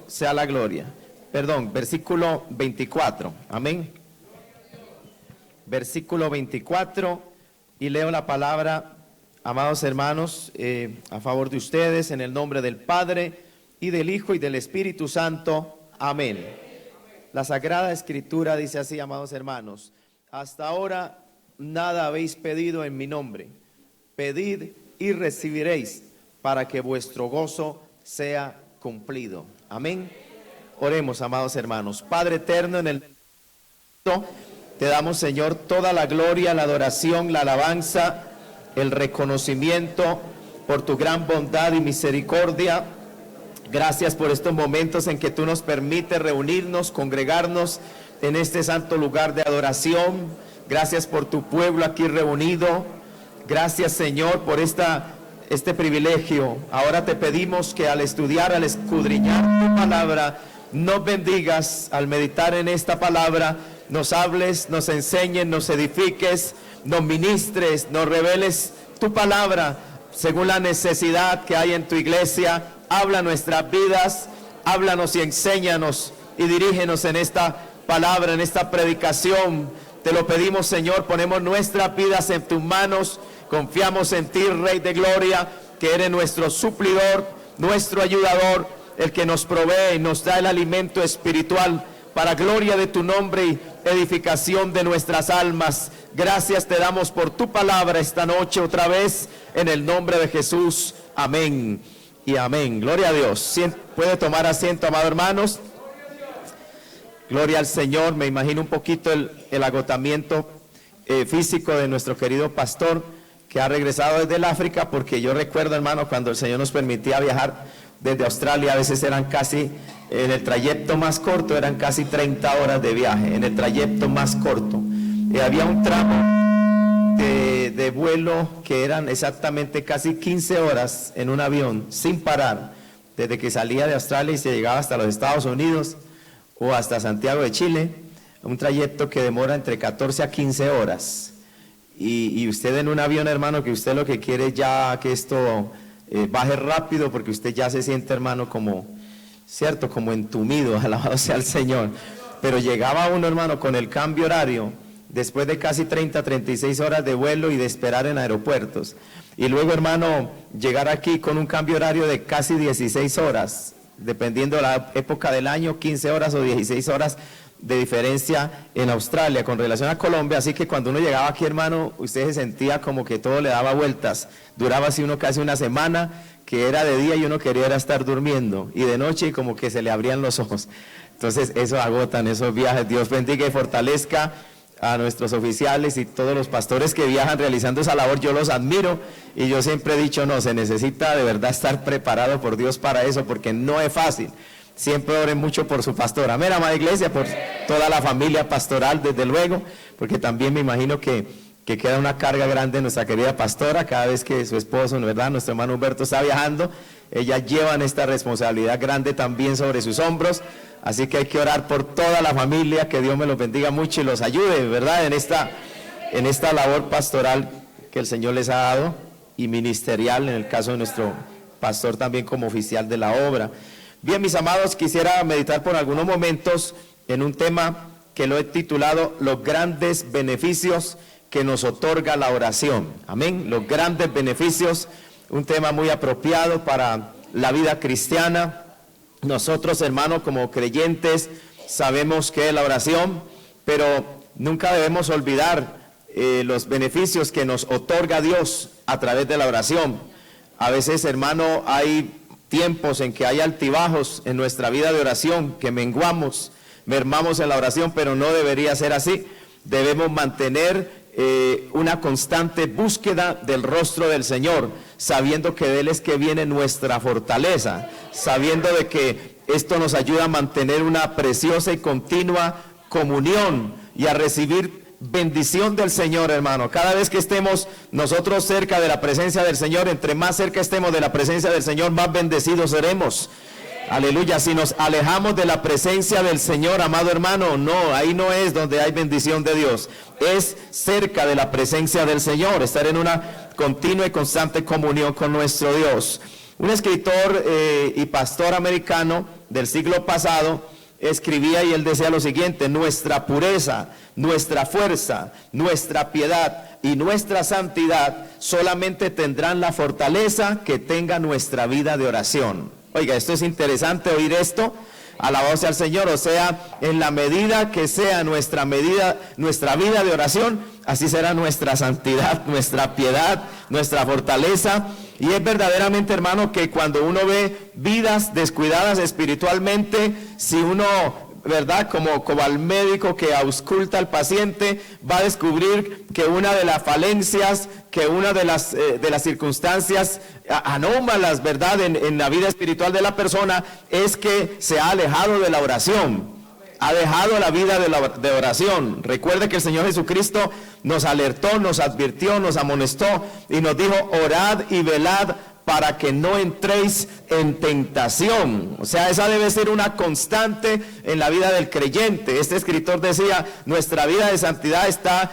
sea la gloria. Perdón, versículo 24. Amén. Versículo 24. Y leo la palabra, amados hermanos, a favor de ustedes, en el nombre del Padre, y del Hijo, y del Espíritu Santo. Amén. La Sagrada Escritura dice así, amados hermanos: hasta ahora nada habéis pedido en mi nombre. Pedid y recibiréis, para que vuestro gozo sea cumplido. Amén. Oremos, amados hermanos. Padre eterno, en el te damos, Señor, toda la gloria, la adoración, la alabanza, el reconocimiento por tu gran bondad y misericordia. Gracias por estos momentos en que tú nos permites reunirnos, congregarnos en este santo lugar de adoración. Gracias por tu pueblo aquí reunido. Gracias, Señor, por este privilegio. Ahora te pedimos que al estudiar, al escudriñar tu palabra, nos bendigas al meditar en esta palabra, nos hables, nos enseñes, nos edifiques, nos ministres, nos reveles tu palabra según la necesidad que hay en tu iglesia. Habla nuestras vidas, háblanos y enséñanos y dirígenos en esta palabra, en esta predicación. Te lo pedimos, Señor, ponemos nuestras vidas en tus manos, confiamos en ti, Rey de Gloria, que eres nuestro suplidor, nuestro ayudador, el que nos provee y nos da el alimento espiritual para gloria de tu nombre y edificación de nuestras almas. Gracias te damos por tu palabra esta noche otra vez, en el nombre de Jesús. Amén y amén. Gloria a Dios. Puede tomar asiento, amados hermanos. Gloria al Señor. Me imagino un poquito el agotamiento físico de nuestro querido pastor, que ha regresado desde el África, porque yo recuerdo, hermano, cuando el Señor nos permitía viajar desde Australia, a veces eran casi, en el trayecto más corto, eran casi 30 horas de viaje, en el trayecto más corto. Había un tramo de vuelo que eran exactamente casi 15 horas en un avión, sin parar, desde que salía de Australia y se llegaba hasta los Estados Unidos o hasta Santiago de Chile, un trayecto que demora entre 14 a 15 horas. Y usted en un avión, hermano, que usted lo que quiere es ya que esto baje rápido, porque usted ya se siente, hermano, como, cierto, como entumido, alabado sea el Señor. Pero llegaba uno, hermano, con el cambio horario, después de casi 30, 36 horas de vuelo y de esperar en aeropuertos. Y luego, hermano, llegar aquí con un cambio horario de casi 16 horas, dependiendo de la época del año, 15 horas o 16 horas de diferencia en Australia con relación a Colombia. Así que cuando uno llegaba aquí, hermano, usted se sentía como que todo le daba vueltas. Duraba así uno casi una semana, que era de día y uno quería era estar durmiendo, y de noche como que se le abrían los ojos. Entonces eso agotan esos viajes. Dios bendiga y fortalezca a nuestros oficiales y todos los pastores que viajan realizando esa labor. Yo los admiro, y yo siempre he dicho, no, se necesita de verdad estar preparado por Dios para eso, porque no es fácil. Siempre oren mucho por su pastor. Amén, amada iglesia, por toda la familia pastoral, desde luego, porque también me imagino que queda una carga grande en nuestra querida pastora. Cada vez que su esposo, ¿verdad?, nuestro hermano Humberto, está viajando, ellas llevan esta responsabilidad grande también sobre sus hombros. Así que hay que orar por toda la familia, que Dios me los bendiga mucho y los ayude, ¿verdad?, en esta labor pastoral que el Señor les ha dado, y ministerial, en el caso de nuestro pastor también como oficial de la obra. Bien, mis amados, quisiera meditar por algunos momentos en un tema que lo he titulado Los grandes beneficios que nos otorga la oración. Amén, los grandes beneficios, un tema muy apropiado para la vida cristiana. Nosotros, hermanos, como creyentes, sabemos que es la oración, pero nunca debemos olvidar los beneficios que nos otorga Dios a través de la oración. A veces, hermano, hay tiempos en que hay altibajos en nuestra vida de oración, que mermamos en la oración, pero no debería ser así. Debemos mantener una constante búsqueda del rostro del Señor, sabiendo que de Él es que viene nuestra fortaleza, sabiendo de que esto nos ayuda a mantener una preciosa y continua comunión y a recibir bendición del Señor, hermano. Cada vez que estemos nosotros cerca de la presencia del Señor, entre más cerca estemos de la presencia del Señor, más bendecidos seremos. Aleluya. Si nos alejamos de la presencia del Señor, amado hermano, no, ahí no es donde hay bendición de Dios. Es cerca de la presencia del Señor, estar en una continua y constante comunión con nuestro Dios. Un escritor y pastor americano del siglo pasado escribía y él decía lo siguiente: nuestra pureza, nuestra fuerza, nuestra piedad y nuestra santidad solamente tendrán la fortaleza que tenga nuestra vida de oración. Oiga, esto es interesante oír esto. Alabado sea el Señor. O sea, en la medida que sea nuestra vida de oración, así será nuestra santidad, nuestra piedad, nuestra fortaleza. Y es verdaderamente, hermano, que cuando uno ve vidas descuidadas espiritualmente, si uno, ¿verdad? Como al médico que ausculta al paciente, va a descubrir que una de las falencias, que una de las circunstancias anómalas, ¿verdad? En la vida espiritual de la persona es que se ha alejado de la oración. Ha dejado la vida de oración. Recuerde que el Señor Jesucristo nos alertó, nos advirtió, nos amonestó y nos dijo: orad y velad para que no entréis en tentación. O sea, esa debe ser una constante en la vida del creyente. Este escritor decía: nuestra vida de santidad está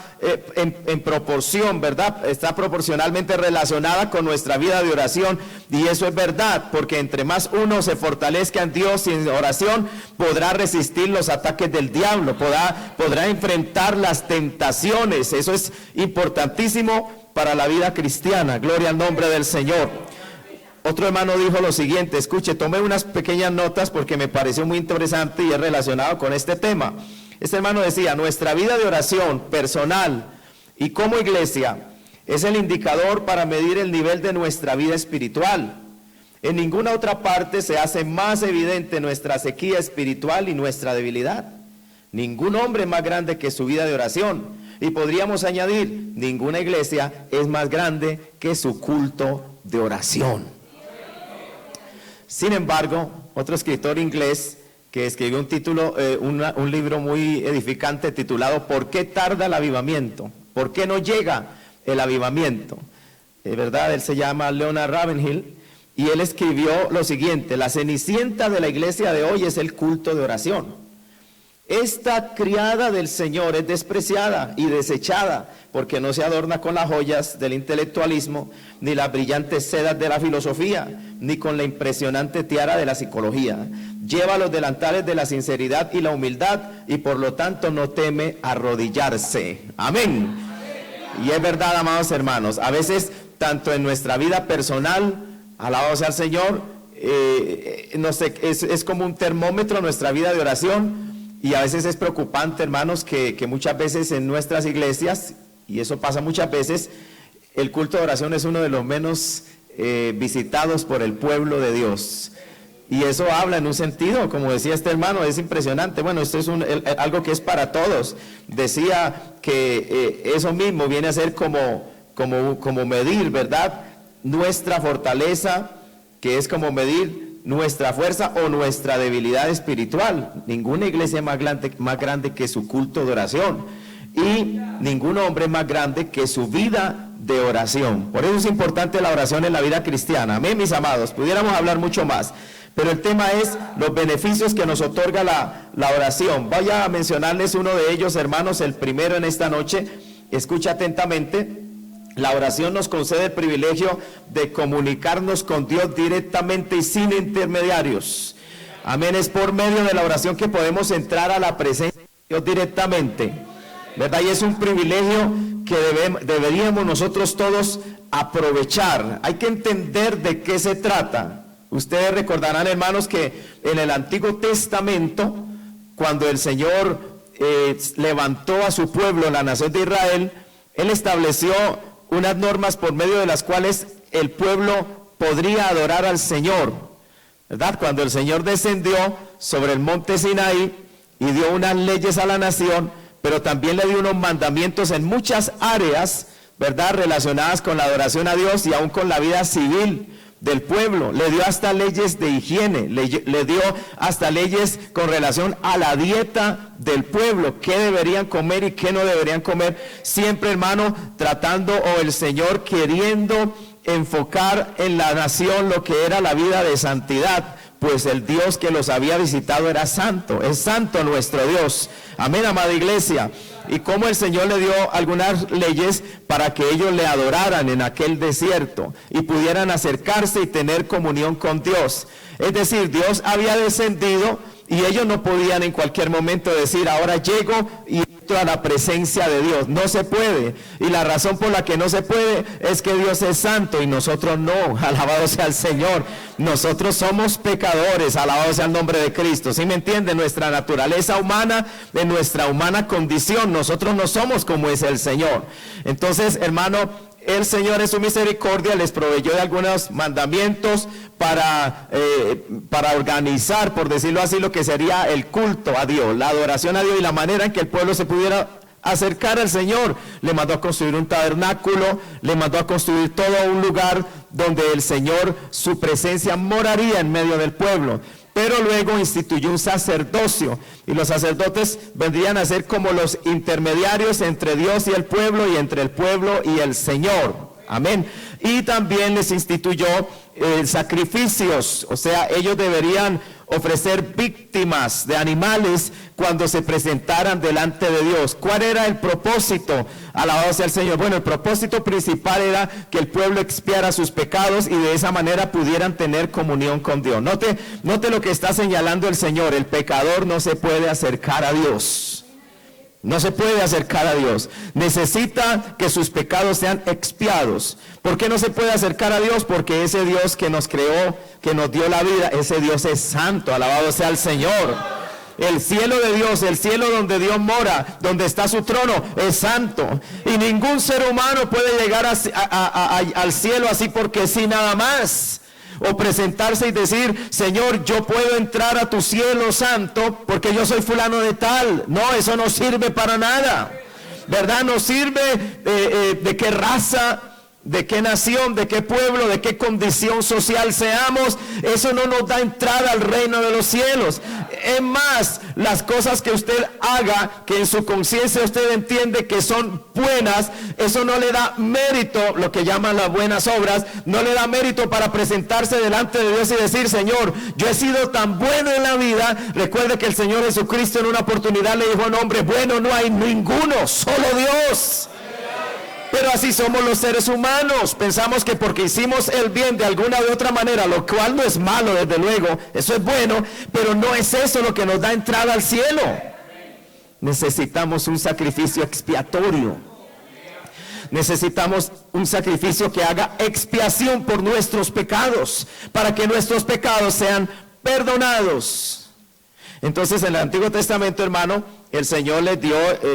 en proporción, ¿verdad? Está proporcionalmente relacionada con nuestra vida de oración. Y eso es verdad, porque entre más uno se fortalezca en Dios y en oración, podrá resistir los ataques del diablo, podrá enfrentar las tentaciones. Eso es importantísimo para la vida cristiana. Gloria al nombre del Señor. Otro hermano dijo lo siguiente, escuche, tomé unas pequeñas notas porque me pareció muy interesante y es relacionado con este tema. Este hermano decía: nuestra vida de oración personal y como iglesia es el indicador para medir el nivel de nuestra vida espiritual. En ninguna otra parte se hace más evidente nuestra sequía espiritual y nuestra debilidad. Ningún hombre es más grande que su vida de oración. Y podríamos añadir, ninguna iglesia es más grande que su culto de oración. Sin embargo, otro escritor inglés que escribió un libro muy edificante titulado ¿Por qué tarda el avivamiento? ¿Por qué no llega el avivamiento? ¿Verdad? Él se llama Leonard Ravenhill y él escribió lo siguiente: la cenicienta de la iglesia de hoy es el culto de oración. Esta criada del Señor es despreciada y desechada porque no se adorna con las joyas del intelectualismo, ni las brillantes sedas de la filosofía, ni con la impresionante tiara de la psicología. Lleva los delantales de la sinceridad y la humildad y por lo tanto no teme arrodillarse. Amén. Y es verdad, amados hermanos, a veces tanto en nuestra vida personal, alabado sea el Señor, es como un termómetro nuestra vida de oración. Y a veces es preocupante, hermanos, que muchas veces en nuestras iglesias, y eso pasa muchas veces, el culto de oración es uno de los menos visitados por el pueblo de Dios. Y eso habla en un sentido, como decía este hermano, es impresionante. Bueno, esto es algo que es para todos. Decía que eso mismo viene a ser como medir, ¿verdad? Nuestra fortaleza, que es como medir nuestra fuerza o nuestra debilidad espiritual. Ninguna iglesia es más grande que su culto de oración y ningún hombre es más grande que su vida de oración. Por eso es importante la oración en la vida cristiana. Amén, mis amados. Pudiéramos hablar mucho más, pero el tema es los beneficios que nos otorga la oración. Voy a mencionarles uno de ellos, hermanos, el primero en esta noche. Escucha atentamente. La oración nos concede el privilegio de comunicarnos con Dios directamente y sin intermediarios. Amén, es por medio de la oración que podemos entrar a la presencia de Dios directamente, ¿verdad? Y es un privilegio que deberíamos nosotros todos aprovechar. Hay que entender de qué se trata. Ustedes recordarán, hermanos, que en el Antiguo Testamento, cuando el Señor levantó a su pueblo, la nación de Israel, Él estableció unas normas por medio de las cuales el pueblo podría adorar al Señor, ¿verdad? Cuando el Señor descendió sobre el monte Sinaí y dio unas leyes a la nación, pero también le dio unos mandamientos en muchas áreas, ¿verdad?, relacionadas con la adoración a Dios y aún con la vida civil del pueblo. Le dio hasta leyes de higiene, le dio hasta leyes con relación a la dieta del pueblo, qué deberían comer y qué no deberían comer, siempre, hermano, tratando o el Señor queriendo enfocar en la nación lo que era la vida de santidad, pues el Dios que los había visitado era santo, es santo nuestro Dios. Amén, amada iglesia. Y como el Señor le dio algunas leyes para que ellos le adoraran en aquel desierto y pudieran acercarse y tener comunión con Dios. Es decir, Dios había descendido y ellos no podían en cualquier momento decir, ahora llego y entro a la presencia de Dios. No se puede. Y la razón por la que no se puede es que Dios es santo y nosotros no. Alabado sea el Señor. Nosotros somos pecadores. Alabado sea el nombre de Cristo. ¿Sí me entiende? Nuestra naturaleza humana, de nuestra humana condición, nosotros no somos como es el Señor. Entonces, hermano, el Señor en su misericordia les proveyó de algunos mandamientos para organizar, por decirlo así, lo que sería el culto a Dios, la adoración a Dios y la manera en que el pueblo se pudiera acercar al Señor. Le mandó a construir un tabernáculo, le mandó a construir todo un lugar donde el Señor, su presencia moraría en medio del pueblo. Pero luego instituyó un sacerdocio y los sacerdotes vendrían a ser como los intermediarios entre Dios y el pueblo y entre el pueblo y el Señor. Amén. Y también les instituyó sacrificios, o sea, ellos deberían ofrecer víctimas de animales cuando se presentaran delante de Dios. ¿Cuál era el propósito? Alabado sea el Señor. Bueno, el propósito principal era que el pueblo expiara sus pecados y de esa manera pudieran tener comunión con Dios. Note lo que está señalando el Señor. El pecador no se puede acercar a Dios. No se puede acercar a Dios. Necesita que sus pecados sean expiados. ¿Por qué no se puede acercar a Dios? Porque ese Dios que nos creó, que nos dio la vida, ese Dios es santo. Alabado sea el Señor. El cielo de Dios, el cielo donde Dios mora, donde está su trono, es santo. Y ningún ser humano puede llegar al cielo así porque sí nada más. O presentarse y decir, Señor, yo puedo entrar a tu cielo santo porque yo soy fulano de tal. No, eso no sirve para nada, ¿verdad? No sirve de qué raza, de qué nación, de qué pueblo, de qué condición social seamos. Eso no nos da entrada al reino de los cielos. Es más, las cosas que usted haga, que en su conciencia usted entiende que son buenas, eso no le da mérito, lo que llaman las buenas obras, no le da mérito para presentarse delante de Dios y decir, Señor, yo he sido tan bueno en la vida. Recuerde que el Señor Jesucristo en una oportunidad le dijo a un hombre, bueno, no hay ninguno, solo Dios. Pero así somos los seres humanos. Pensamos que porque hicimos el bien de alguna u otra manera, lo cual no es malo, desde luego, eso es bueno, pero no es eso lo que nos da entrada al cielo. Necesitamos un sacrificio expiatorio. Necesitamos un sacrificio que haga expiación por nuestros pecados, para que nuestros pecados sean perdonados. Entonces en el Antiguo Testamento, hermano, el Señor les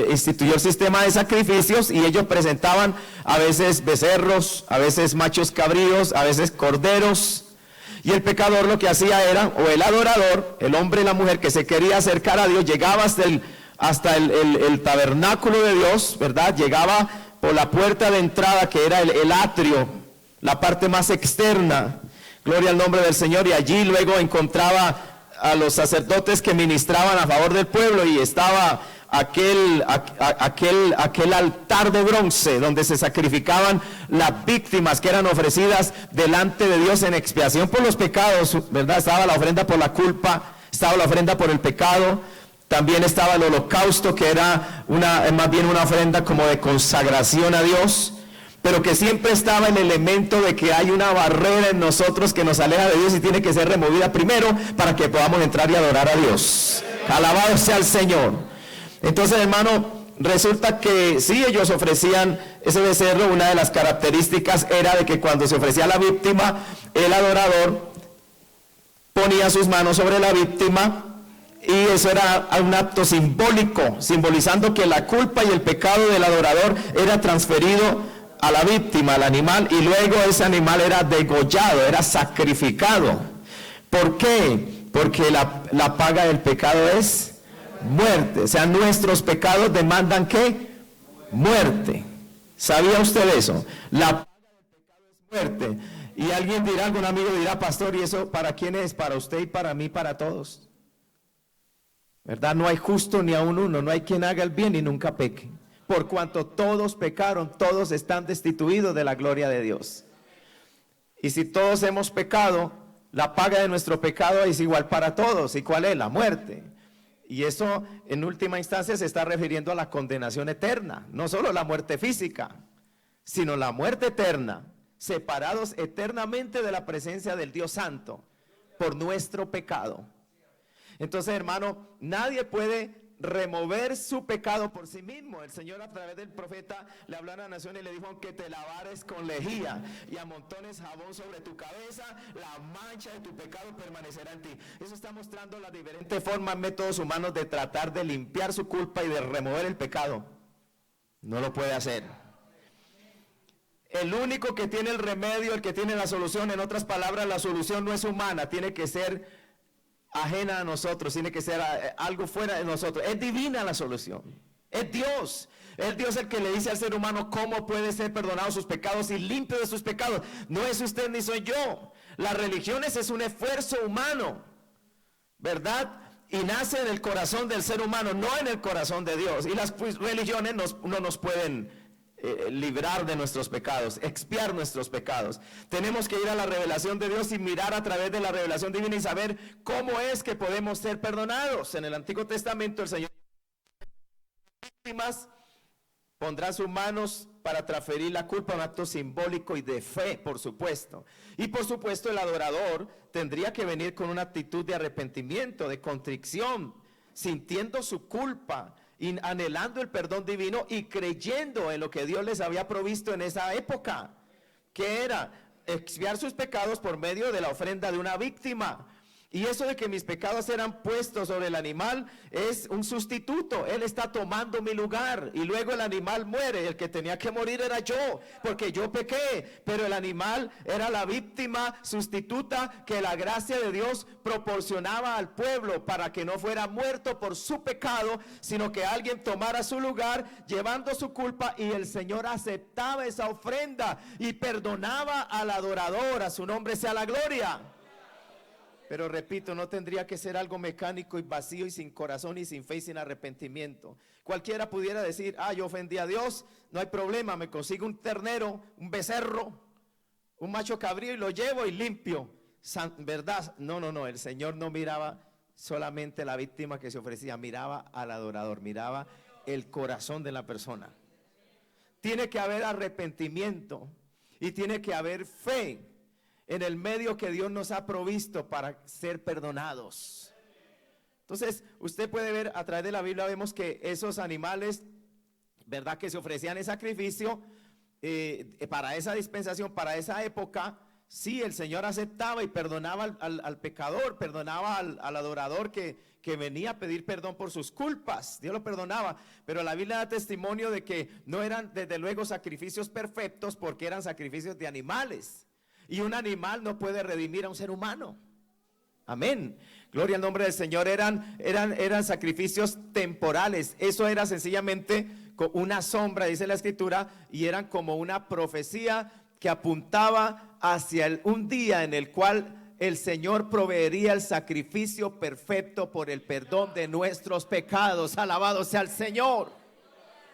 instituyó el sistema de sacrificios y ellos presentaban a veces becerros, a veces machos cabríos, a veces corderos. Y el pecador lo que hacía era, o el adorador, el hombre y la mujer que se quería acercar a Dios, llegaba hasta el tabernáculo de Dios, ¿verdad? Llegaba por la puerta de entrada que era el atrio, la parte más externa, gloria al nombre del Señor, y allí luego encontraba a los sacerdotes que ministraban a favor del pueblo y estaba aquel altar de bronce donde se sacrificaban las víctimas que eran ofrecidas delante de Dios en expiación por los pecados, ¿verdad? Estaba la ofrenda por la culpa, estaba la ofrenda por el pecado, también estaba el holocausto que era más bien una ofrenda como de consagración a Dios, pero que siempre estaba el elemento de que hay una barrera en nosotros que nos aleja de Dios y tiene que ser removida primero para que podamos entrar y adorar a Dios. Alabado sea el Señor. Entonces, hermano, resulta que sí, ellos ofrecían ese becerro. Una de las características era de que cuando se ofrecía a la víctima, el adorador ponía sus manos sobre la víctima y eso era un acto simbólico, simbolizando que la culpa y el pecado del adorador era transferido a la víctima, al animal, y luego ese animal era degollado, era sacrificado. ¿Por qué? Porque la paga del pecado es muerte. O sea, nuestros pecados demandan ¿qué? Muerte. ¿Sabía usted eso? La paga del pecado es muerte. Y alguien dirá, algún amigo dirá, pastor, ¿y eso para quién es? Para usted y para mí, para todos. ¿Verdad? No hay justo ni aun uno, no hay quien haga el bien y nunca peque. Por cuanto todos pecaron, todos están destituidos de la gloria de Dios. Y si todos hemos pecado, la paga de nuestro pecado es igual para todos. ¿Y cuál es? La muerte. Y eso en última instancia se está refiriendo a la condenación eterna. No solo la muerte física, sino la muerte eterna. Separados eternamente de la presencia del Dios Santo. por nuestro pecado. Entonces, hermano, nadie puede remover su pecado por sí mismo. El Señor a través del profeta le habló a la nación y le dijo: aunque te lavares con lejía y amontones jabón sobre tu cabeza, la mancha de tu pecado permanecerá en ti. Eso está mostrando las diferentes formas, métodos humanos de tratar de limpiar su culpa y de remover el pecado. No lo puede hacer. El único que tiene el remedio, el que tiene la solución, en otras palabras, la solución no es humana, tiene que ser ajena a nosotros, tiene que ser algo fuera de nosotros. Es divina la solución. Es Dios. Es Dios el que le dice al ser humano cómo puede ser perdonado sus pecados y limpio de sus pecados. No es usted ni soy yo. Las religiones es un esfuerzo humano, ¿verdad? Y nace en el corazón del ser humano, no en el corazón de Dios. Y las religiones no nos pueden librar de nuestros pecados, expiar nuestros pecados. Tenemos que ir a la revelación de Dios y mirar a través de la revelación divina y saber cómo es que podemos ser perdonados. En el Antiguo Testamento el Señor pondrá sus manos para transferir la culpa, un acto simbólico y de fe, por supuesto. Y por supuesto el adorador tendría que venir con una actitud de arrepentimiento, de contrición, sintiendo su culpa, anhelando el perdón divino y creyendo en lo que Dios les había provisto en esa época, que era expiar sus pecados por medio de la ofrenda de una víctima. Y eso de que mis pecados eran puestos sobre el animal es un sustituto. Él está tomando mi lugar y luego el animal muere. El que tenía que morir era yo, porque yo pequé, pero el animal era la víctima sustituta que la gracia de Dios proporcionaba al pueblo para que no fuera muerto por su pecado, sino que alguien tomara su lugar llevando su culpa, y el Señor aceptaba esa ofrenda y perdonaba al adorador. A su nombre sea la gloria. Pero repito, no tendría que ser algo mecánico y vacío y sin corazón y sin fe y sin arrepentimiento. Cualquiera pudiera decir: yo ofendí a Dios, no hay problema, me consigo un ternero, un becerro, un macho cabrío y lo llevo y limpio. ¿Verdad? No, el Señor no miraba solamente la víctima que se ofrecía, miraba al adorador, miraba el corazón de la persona. Tiene que haber arrepentimiento y tiene que haber fe en el medio que Dios nos ha provisto para ser perdonados. Entonces, usted puede ver a través de la Biblia, vemos que esos animales, ¿verdad?, que se ofrecían en sacrificio para esa dispensación, para esa época, sí, el Señor aceptaba y perdonaba al pecador, perdonaba al adorador que venía a pedir perdón por sus culpas. Dios lo perdonaba, pero la Biblia da testimonio de que no eran desde luego sacrificios perfectos, porque eran sacrificios de animales. Y un animal no puede redimir a un ser humano. Amén. Gloria al nombre del Señor. Eran sacrificios temporales. Eso era sencillamente una sombra, dice la Escritura, y eran como una profecía que apuntaba hacia un día en el cual el Señor proveería el sacrificio perfecto por el perdón de nuestros pecados. Alabado sea el Señor.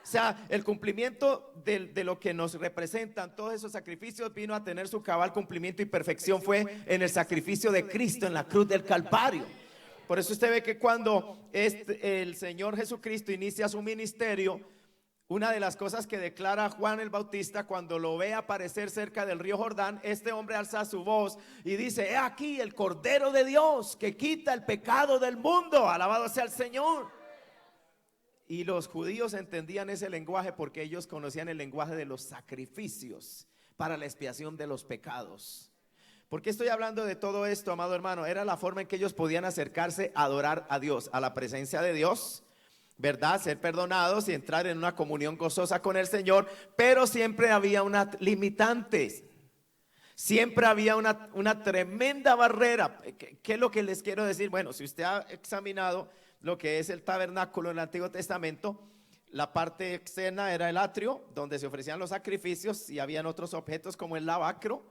O sea, el cumplimiento de lo que nos representan todos esos sacrificios vino a tener su cabal cumplimiento y perfección fue en el sacrificio de Cristo en la cruz del Calvario. Por eso usted ve que cuando el Señor Jesucristo inicia su ministerio, una de las cosas que declara Juan el Bautista cuando lo ve aparecer cerca del río Jordán, este hombre alza su voz y dice: he aquí el Cordero de Dios que quita el pecado del mundo. Alabado sea el Señor. Y los judíos entendían ese lenguaje porque ellos conocían el lenguaje de los sacrificios para la expiación de los pecados. ¿Por qué estoy hablando de todo esto, amado hermano? Era la forma en que ellos podían acercarse a adorar a Dios, a la presencia de Dios, ¿verdad? Ser perdonados y entrar en una comunión gozosa con el Señor, pero siempre había una limitante. Siempre había una tremenda barrera. ¿Qué es lo que les quiero decir? Bueno, si usted ha examinado lo que es el tabernáculo en el Antiguo Testamento, la parte externa era el atrio donde se ofrecían los sacrificios, y habían otros objetos como el lavacro,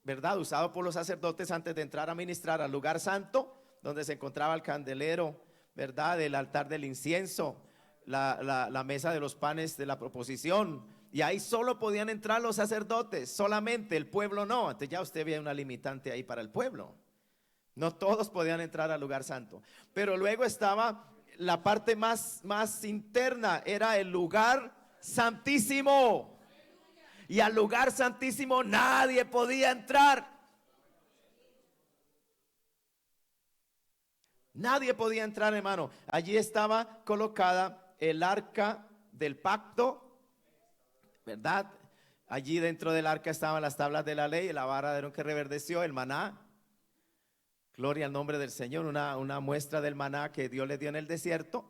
¿verdad?, usado por los sacerdotes antes de entrar a ministrar al lugar santo, donde se encontraba el candelero, ¿verdad?, el altar del incienso, la mesa de los panes de la proposición, y ahí solo podían entrar los sacerdotes, solamente el pueblo no. Entonces ya usted ve una limitante ahí para el pueblo. No todos podían entrar al lugar santo. Pero luego estaba la parte más interna, era el lugar santísimo. Y al lugar santísimo nadie podía entrar. Nadie podía entrar, hermano. Allí estaba colocada el arca del pacto, ¿verdad? Allí dentro del arca estaban las tablas de la ley, la vara de Aarón que reverdeció, el maná. Gloria al nombre del Señor, una muestra del maná que Dios le dio en el desierto.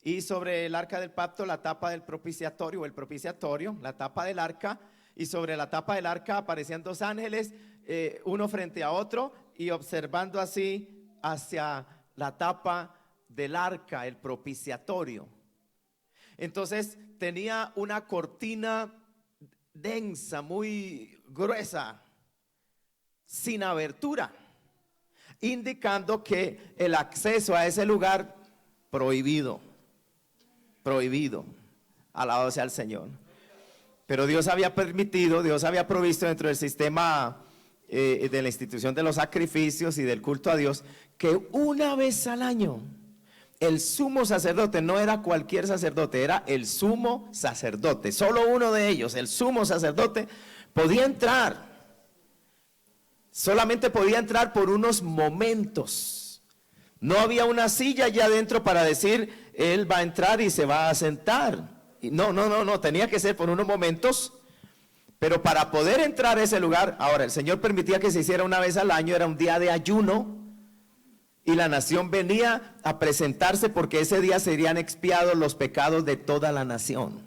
Y sobre el arca del pacto, la tapa del propiciatorio, el propiciatorio, la tapa del arca. Y sobre la tapa del arca aparecían dos ángeles, uno frente a otro, y observando así hacia la tapa del arca, el propiciatorio. Entonces tenía una cortina densa, muy gruesa, sin abertura, indicando que el acceso a ese lugar prohibido, alabado sea el Señor. Pero Dios había permitido, Dios había provisto dentro del sistema de la institución de los sacrificios y del culto a Dios, que una vez al año el sumo sacerdote, no era cualquier sacerdote, era el sumo sacerdote, solo uno de ellos, el sumo sacerdote, podía entrar. Solamente podía entrar por unos momentos. No había una silla allá adentro para decir, él va a entrar y se va a sentar. No, tenía que ser por unos momentos. Pero para poder entrar a ese lugar, ahora el Señor permitía que se hiciera una vez al año, era un día de ayuno. Y la nación venía a presentarse porque ese día serían expiados los pecados de toda la nación.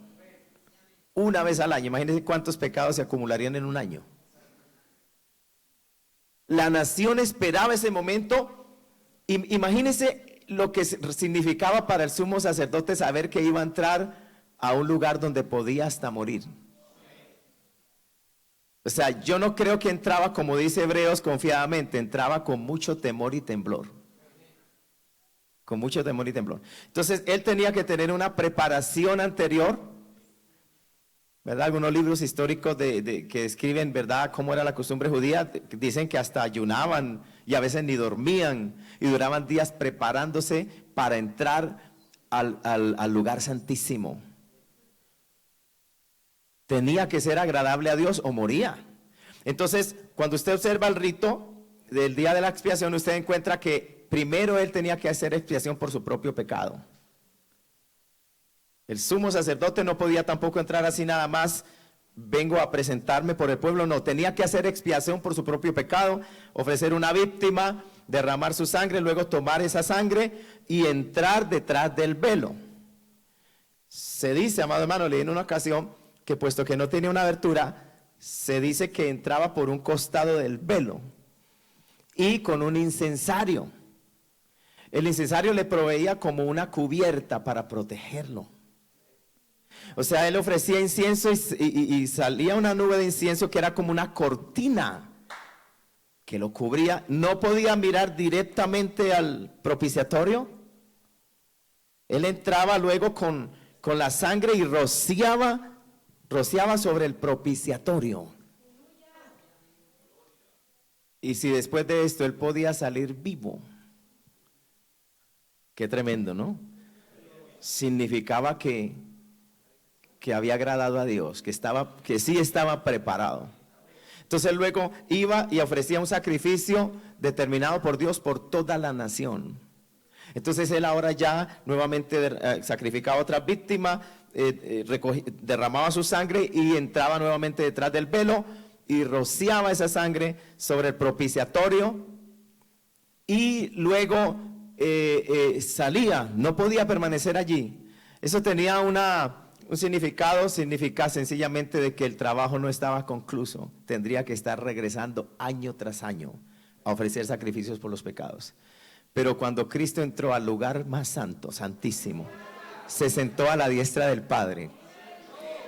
Una vez al año, imagínense cuántos pecados se acumularían en un año. La nación esperaba ese momento. Imagínense lo que significaba para el sumo sacerdote saber que iba a entrar a un lugar donde podía hasta morir. O sea, yo no creo que entraba, como dice Hebreos, confiadamente, entraba con mucho temor y temblor. Con mucho temor y temblor. Entonces, él tenía que tener una preparación anterior, ¿verdad? Algunos libros históricos que escriben, ¿verdad?, cómo era la costumbre judía, dicen que hasta ayunaban y a veces ni dormían y duraban días preparándose para entrar al lugar santísimo. Tenía que ser agradable a Dios o moría. Entonces, cuando usted observa el rito del día de la expiación, usted encuentra que primero él tenía que hacer expiación por su propio pecado. El sumo sacerdote no podía tampoco entrar así nada más, vengo a presentarme por el pueblo, no, tenía que hacer expiación por su propio pecado, ofrecer una víctima, derramar su sangre, luego tomar esa sangre y entrar detrás del velo. Se dice, amado hermano, leí en una ocasión que puesto que no tenía una abertura, se dice que entraba por un costado del velo y con un incensario. El incensario le proveía como una cubierta para protegerlo. O sea, él ofrecía incienso y salía una nube de incienso que era como una cortina que lo cubría. No podía mirar directamente al propiciatorio. Él entraba luego con la sangre y rociaba sobre el propiciatorio. Y si después de esto él podía salir vivo, qué tremendo, ¿no? Significaba que había agradado a Dios, que sí estaba preparado. Entonces luego iba y ofrecía un sacrificio determinado por Dios por toda la nación. Entonces él ahora ya nuevamente sacrificaba otra víctima, derramaba su sangre y entraba nuevamente detrás del velo y rociaba esa sangre sobre el propiciatorio y luego salía, no podía permanecer allí. Eso tenía un significado, significa sencillamente de que el trabajo no estaba concluso, tendría que estar regresando año tras año a ofrecer sacrificios por los pecados. Pero cuando Cristo entró al lugar más santo, santísimo, se sentó a la diestra del Padre.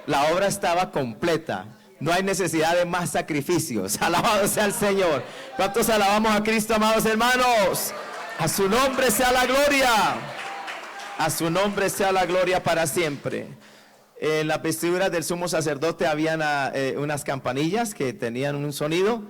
La obra estaba completa. No hay necesidad de más sacrificios. Alabado sea el Señor. ¿Cuántos alabamos a Cristo, amados hermanos? A su nombre sea la gloria. A su nombre sea la gloria para siempre. En la vestidura del sumo sacerdote habían unas campanillas que tenían un sonido.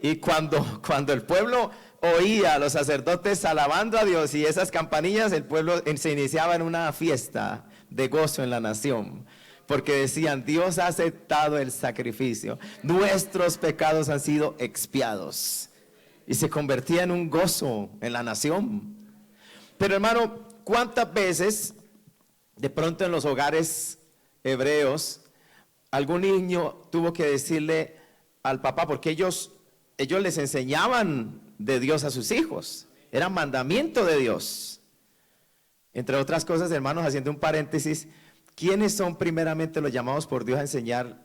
Y cuando el pueblo oía a los sacerdotes alabando a Dios y esas campanillas, el pueblo se iniciaba en una fiesta de gozo en la nación, porque decían: Dios ha aceptado el sacrificio, nuestros pecados han sido expiados, y se convertía en un gozo en la nación. Pero hermano, ¿cuántas veces de pronto en los hogares hebreos algún niño tuvo que decirle al papá, porque ellos les enseñaban de Dios a sus hijos, era mandamiento de Dios? Entre otras cosas, hermanos, haciendo un paréntesis, ¿quiénes son primeramente los llamados por Dios a enseñar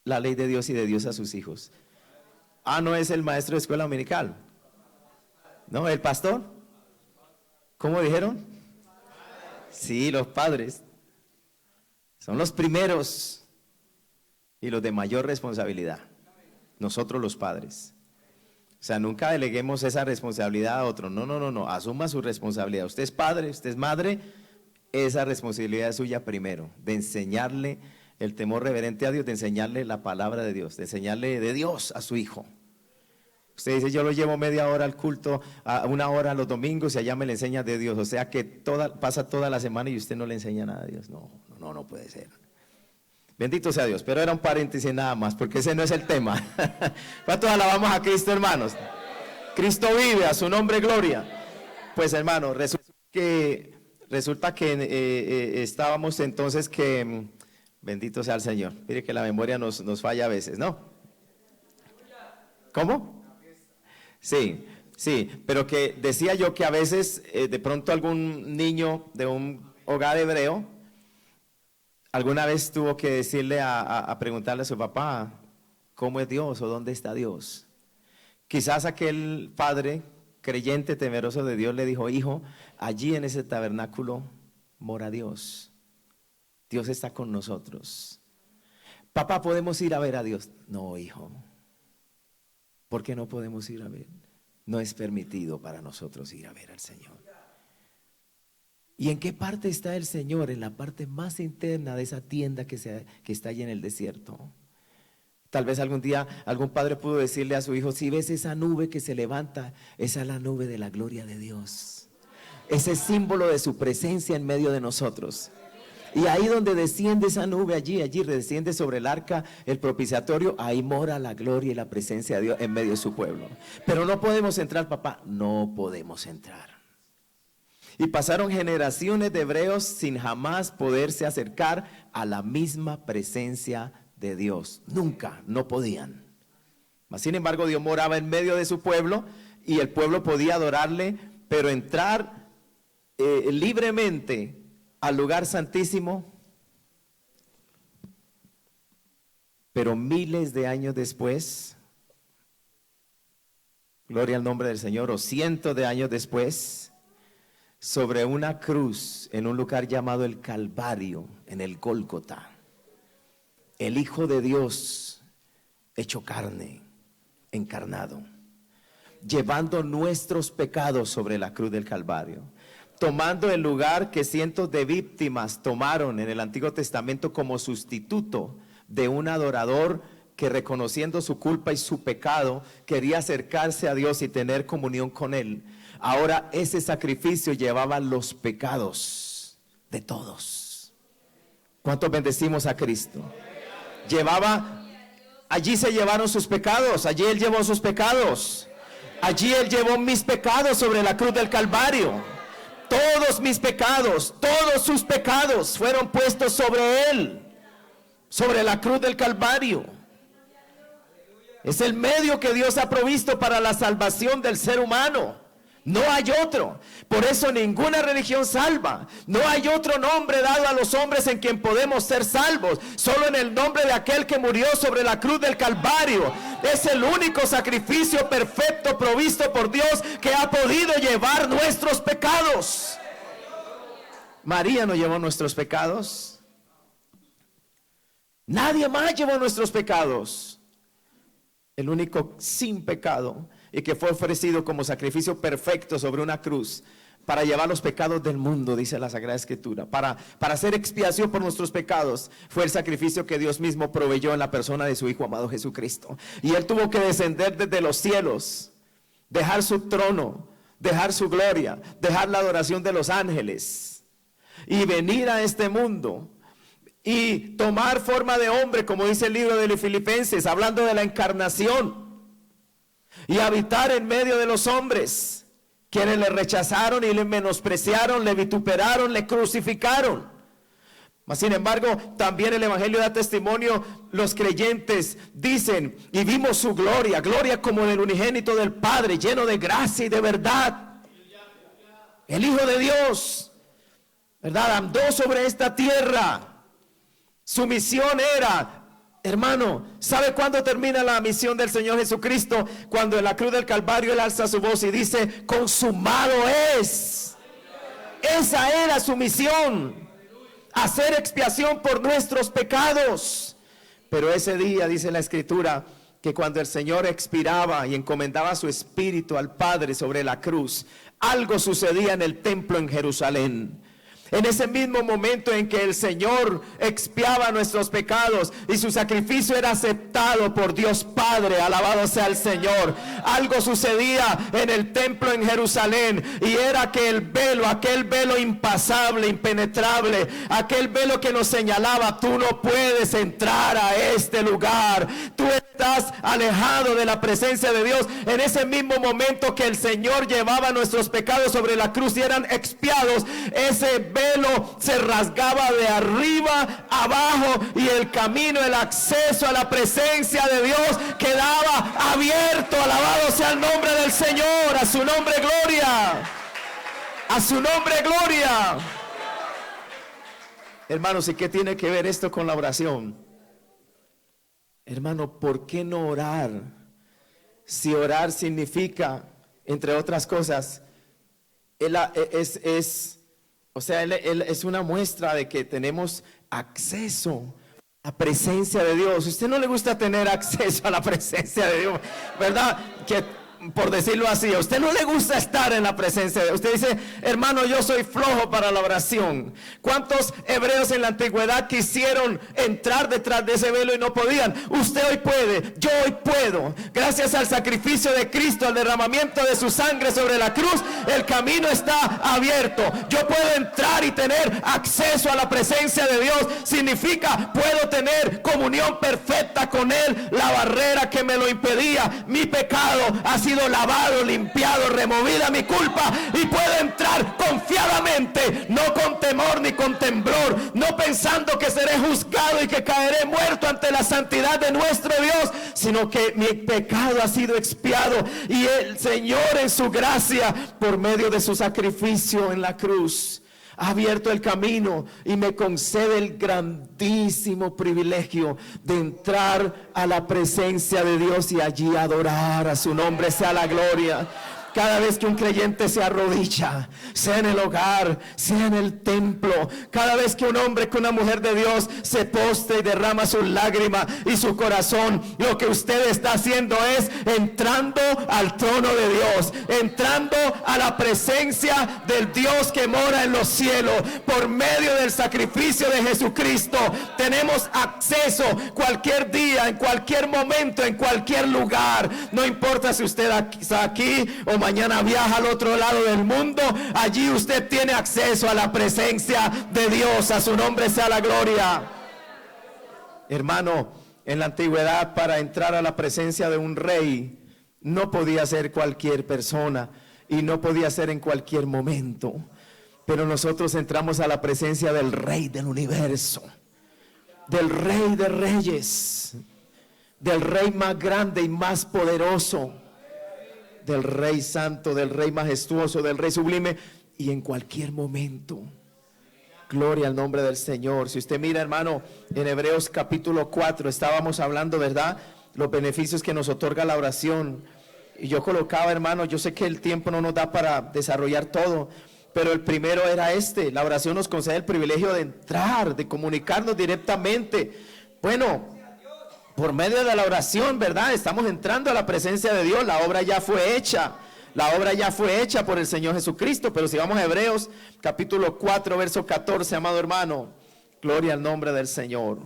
la ley de Dios y de Dios a sus hijos? ¿No es el maestro de escuela dominical? ¿No? ¿El pastor? ¿Cómo dijeron? Sí, los padres. Son los primeros y los de mayor responsabilidad. Nosotros los padres. O sea, nunca deleguemos esa responsabilidad a otro. No. Asuma su responsabilidad. Usted es padre, usted es madre. Esa responsabilidad es suya primero. De enseñarle el temor reverente a Dios, de enseñarle la palabra de Dios, de enseñarle de Dios a su hijo. Usted dice, yo lo llevo media hora al culto, a 1 hora los domingos y allá me le enseña de Dios. O sea que pasa toda la semana y usted no le enseña nada de Dios. No puede ser. Bendito sea Dios, pero era un paréntesis nada más, porque ese no es el tema. ¿Cuántos alabamos a Cristo, hermanos? Cristo vive, a su nombre gloria. Pues hermano, resulta que estábamos entonces que, bendito sea el Señor. Mire que la memoria nos falla a veces, ¿no? ¿Cómo? Sí, pero que decía yo que a veces de pronto algún niño de un hogar hebreo alguna vez tuvo que decirle a preguntarle a su papá, ¿cómo es Dios o dónde está Dios? Quizás aquel padre creyente, temeroso de Dios, le dijo, hijo, allí en ese tabernáculo mora Dios. Dios está con nosotros. Papá, ¿podemos ir a ver a Dios? No, hijo. ¿Por qué no podemos ir a ver? No es permitido para nosotros ir a ver al Señor. ¿Y en qué parte está el Señor? En la parte más interna de esa tienda que está allí en el desierto. Tal vez algún día algún padre pudo decirle a su hijo, si ves esa nube que se levanta, esa es la nube de la gloria de Dios. Ese símbolo de su presencia en medio de nosotros. Y ahí donde desciende esa nube, allí desciende sobre el arca, el propiciatorio, ahí mora la gloria y la presencia de Dios en medio de su pueblo. Pero no podemos entrar, papá, no podemos entrar. Y pasaron generaciones de hebreos sin jamás poderse acercar a la misma presencia de Dios. Nunca, no podían. Mas, sin embargo, Dios moraba en medio de su pueblo y el pueblo podía adorarle, pero entrar libremente al lugar santísimo. Pero miles de años después, gloria al nombre del Señor, o cientos de años después, sobre una cruz en un lugar llamado el Calvario, en el Gólgota, el Hijo de Dios hecho carne, encarnado, llevando nuestros pecados sobre la cruz del Calvario, tomando el lugar que cientos de víctimas tomaron en el Antiguo Testamento como sustituto de un adorador que, reconociendo su culpa y su pecado, quería acercarse a Dios y tener comunión con Él. Ahora ese sacrificio llevaba los pecados de todos. ¿Cuántos bendecimos a Cristo? Allí se llevaron sus pecados, allí Él llevó sus pecados. Allí Él llevó mis pecados sobre la cruz del Calvario. Todos mis pecados, todos sus pecados fueron puestos sobre Él, sobre la cruz del Calvario. Es el medio que Dios ha provisto para la salvación del ser humano. No hay otro. Por eso ninguna religión salva. No hay otro nombre dado a los hombres en quien podemos ser salvos. Solo en el nombre de aquel que murió sobre la cruz del Calvario. Es el único sacrificio perfecto provisto por Dios que ha podido llevar nuestros pecados. María no llevó nuestros pecados. Nadie más llevó nuestros pecados. El único sin pecado y que fue ofrecido como sacrificio perfecto sobre una cruz para llevar los pecados del mundo, dice la Sagrada Escritura, para hacer expiación por nuestros pecados, fue el sacrificio que Dios mismo proveyó en la persona de su Hijo amado Jesucristo. Y Él tuvo que descender desde los cielos, dejar su trono, dejar su gloria, dejar la adoración de los ángeles y venir a este mundo y tomar forma de hombre, como dice el libro de los Filipenses, hablando de la encarnación, y habitar en medio de los hombres, quienes le rechazaron y le menospreciaron, le vituperaron, le crucificaron. Mas sin embargo, también el Evangelio da testimonio, los creyentes dicen, y vimos su gloria, gloria como el unigénito del Padre, lleno de gracia y de verdad. El Hijo de Dios, ¿verdad?, andó sobre esta tierra. Su misión era, hermano, ¿sabe cuándo termina la misión del Señor Jesucristo? Cuando en la cruz del Calvario Él alza su voz y dice, consumado es. Esa era su misión, hacer expiación por nuestros pecados. Pero ese día, dice la Escritura, que cuando el Señor expiraba y encomendaba su espíritu al Padre sobre la cruz, algo sucedía en el templo en Jerusalén. En ese mismo momento en que el Señor expiaba nuestros pecados y su sacrificio era aceptado por Dios Padre, alabado sea el Señor, algo sucedía en el templo en Jerusalén, y era que el velo, aquel velo impasable, impenetrable, aquel velo que nos señalaba, tú no puedes entrar a este lugar, tú estás alejado de la presencia de Dios. En ese mismo momento que el Señor llevaba nuestros pecados sobre la cruz y eran expiados, ese velo se rasgaba de arriba abajo, y el camino, el acceso a la presencia de Dios quedaba abierto. Alabado sea el nombre del Señor, a su nombre gloria, a su nombre gloria. Hermanos, ¿y qué tiene que ver esto con la oración? Hermano, ¿por qué no orar? Si orar significa, entre otras cosas, es una muestra de que tenemos acceso a la presencia de Dios. ¿A usted no le gusta tener acceso a la presencia de Dios? ¿Verdad? Que, por decirlo así, a usted no le gusta estar en la presencia de Dios. Usted dice, hermano, yo soy flojo para la oración. ¿Cuántos hebreos en la antigüedad quisieron entrar detrás de ese velo y no podían? Usted hoy puede, yo hoy puedo. Gracias al sacrificio de Cristo, al derramamiento de su sangre sobre la cruz, el camino está abierto. Yo puedo entrar y tener acceso a la presencia de Dios. Significa, puedo tener comunión perfecta con Él. La barrera que me lo impedía, mi pecado, ha sido lavado, limpiado, removida mi culpa, y puedo entrar confiadamente, no con temor ni con temblor, no pensando que seré juzgado y que caeré muerto ante la santidad de nuestro Dios, sino que mi pecado ha sido expiado, y el Señor en su gracia, por medio de su sacrificio en la cruz, ha abierto el camino y me concede el grandísimo privilegio de entrar a la presencia de Dios y allí adorar a su nombre. Sea la gloria. Cada vez que un creyente se arrodilla, sea en el hogar, sea en el templo, cada vez que un hombre, que una mujer de Dios se postra y derrama sus lágrimas y su corazón, lo que usted está haciendo es entrando al trono de Dios, entrando a la presencia del Dios que mora en los cielos. Por medio del sacrificio de Jesucristo tenemos acceso cualquier día, en cualquier momento, en cualquier lugar. No importa si usted está aquí o mañana viaja al otro lado del mundo, allí usted tiene acceso a la presencia de Dios. A su nombre sea la gloria. Hermano, en la antigüedad, para entrar a la presencia de un rey, no podía ser cualquier persona y no podía ser en cualquier momento. Pero nosotros entramos a la presencia del Rey del universo, del Rey de reyes, del Rey más grande y más poderoso, del Rey santo, del Rey majestuoso, del Rey sublime, y en cualquier momento. Gloria al nombre del Señor. Si usted mira, hermano, en Hebreos capítulo 4 estábamos hablando, ¿verdad?, los beneficios que nos otorga la oración. Y yo colocaba, hermano, yo sé que el tiempo no nos da para desarrollar todo, pero el primero era la oración nos concede el privilegio de entrar, de comunicarnos directamente. Bueno, por medio de la oración, ¿verdad?, estamos entrando a la presencia de Dios. La obra ya fue hecha. La obra ya fue hecha por el Señor Jesucristo. Pero si vamos a Hebreos capítulo 4, verso 14, amado hermano, gloria al nombre del Señor.